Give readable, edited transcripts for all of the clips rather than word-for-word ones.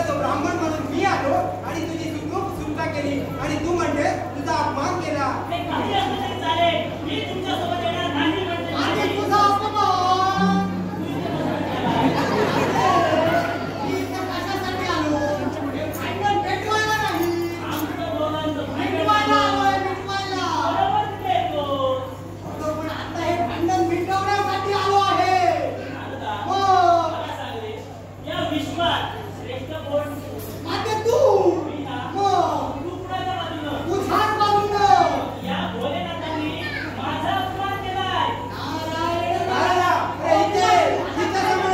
तो ब्राह्मण म्हणून मी आलो आणि तुझी सुटका केली आणि तू म्हणजे तुझा अपमान केला. हे काही असं तरी चालेल, मी तुमच्यासोबत येणार नाही म्हणजे आणि तुझा अपमान मी इथं कशासाठी आलो? भांडण पेटवायला नाही, आमचं दोघांचं मिटवायला आलोय, मिटवायला. बरोबर तिथे येतो. अगं, पण आता हे भांडण मिटवण्यासाठी आलो आहे. नारदा, हो. मला सांग रे, या विश्वात श्रेष्ठ कोण? आता तू मी ना? हो, तू कुणाच्या बाजूनं? तुझ्याच बाजूनं. या भोलेनाथांनी माझा अपमान केलाय. नारायण नारदा, अरे इथे समोर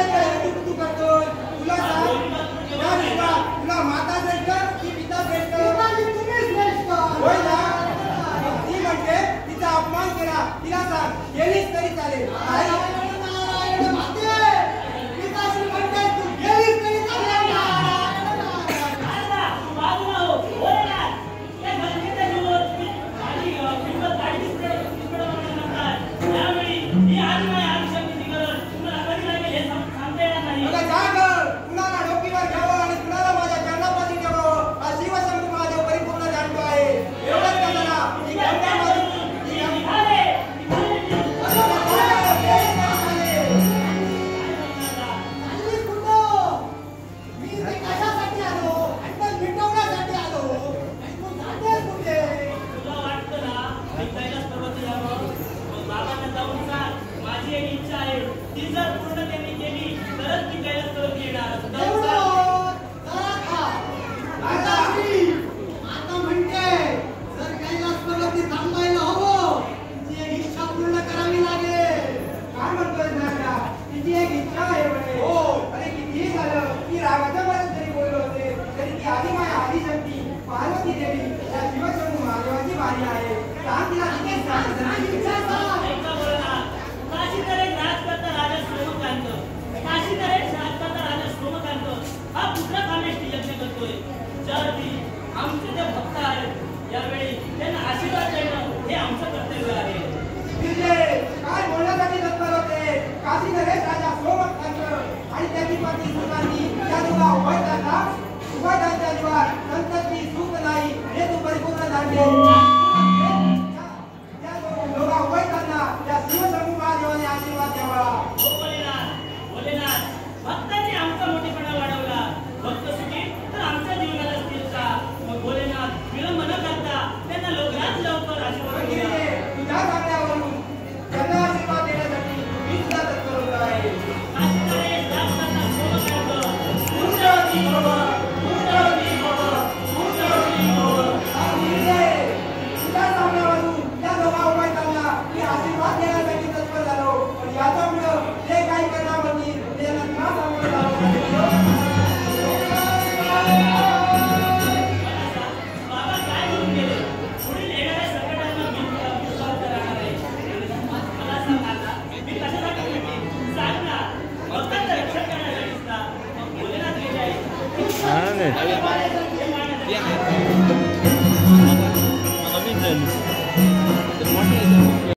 तू करतोय. तुला सांग, या विश्वात तुला माता श्रेष्ठ की पिता श्रेष्ठ? पिताजी तुम्हीच श्रेष्ठ. होय ना? ती म्हणते तिचा अपमान केला. तिला सांग, गेलीच तरी चालेल. नारायण नारायण माते. पिताजी म्हणते तू गेलीस तरी चालेल. नारायण नारायण. नारदा, तू बाजूला हो. भोलेनाथ, या घटनेच्या जीवावर आणि किंमत गाडीची स्पीड म्हणतात. त्यावेळी ही आदिमाय आदिशक्तीची गरज तुम्हाला कधी लागेल हे सांगता येणार नाही. अगं जा गं, कुणाला डोकीवर घ्यावं आणि कुणाला माझ्या चरणापाशी ठेवावं हा शिवशंभू महादेव परिपूर्ण जाणतो आहे. एवढंच का जरा? ही गंगा माझी ही गंगा- निघाले, निघाले. चाललीस कुठं? मी इथे कशासाठी आलो? भांडण मिटवण्यासाठी आलो. आणि तू जातेस कुठे? तुला वाटतं ना मी कैलास पर्वत यावं? मग बाबांना जाऊन सांग, माझी एक इच्छा आहे, ती जर पूर्ण त्यांनी केली तरच मी कैलास पर्वत येणार. जाऊन सांग. एवढं? जरा खा. पिताजी, आता म्हणते जर कैलास पर्वती थांबायला हवं, तुझी एक इच्छा पूर्ण करावी लागेल. काय म्हणतोय नारदा? तिची एक इच्छा आहे म्हणे. हो, अरे कितीही झालं की रागाच्या मनात जरी बोललो होते तरी ती आदिमाया आदिशक्ती पार्वती देवी या शिवशंभू महादेवाची वाणी आहे. सांग तिला किती आणि इच्छा सांग. ऐका भोलेनाथ, काशीधर एक राजकर्ता राजा सोमकांत, काशीधर एक राजकर्ता राजा सोमकांत हा पुत्र कामेष्टी यज्ञ करतोय. ज्यावरती आमचे जे भक्त आहेत यावेळी त्यांना आशीर्वाद देणं हे आमचं कर्तव्य आहे. तिथे काय बोलण्यासाठी तत्पर होते? काशी नरेश राजा सोमकांत आणि त्याची पत्नी सुनांनी त्या दोघा उभयतांच्या जीवात संतती सुख नाही हे तू परिपूर्ण जाणले. त्या दोघा उभयतांना त्या शिवशंभू महादेवाने आशीर्वाद द्यावा. हो भोलेनाथ, भोलेनाथ, भक्तांनी आमचा मोठेपणा वाढवला. भक्त सुखी तर आमच्या जीवनाला स्थिरता. मग भोलेनाथ विलंब न करता त्यांना लवकरात लवकर आशीर्वाद द्या. तुझ्या सांगण्यावरून त्यांना आशीर्वाद देण्यासाठी मी सुद्धा तत्पर होत आहे. काशीधर एक राजकर्ता सोमकांत, पुण्यवती भव, पुण्यवती भव, पुण्यवती भव. तुझ्या सांगण्यावरून त्या दोघा उभयतांना मी आशीर्वाद देण्यासाठी तत्पर झालो. पण याच्यामुळं जे काही करणार होती त्यांना तुला सामोरं जावं लागलं. बाबा काय म्हणून गेले? पुढील येणाऱ्या संकटांना मी विश्वास राहणार आहे. मला सांग आता, मी कशासाठी भेटली? सांग ना. भक्तांचं रक्षण करण्यासाठीच ना. मग भोलेनाथ गेले आहे. हे मानण्यासाठी.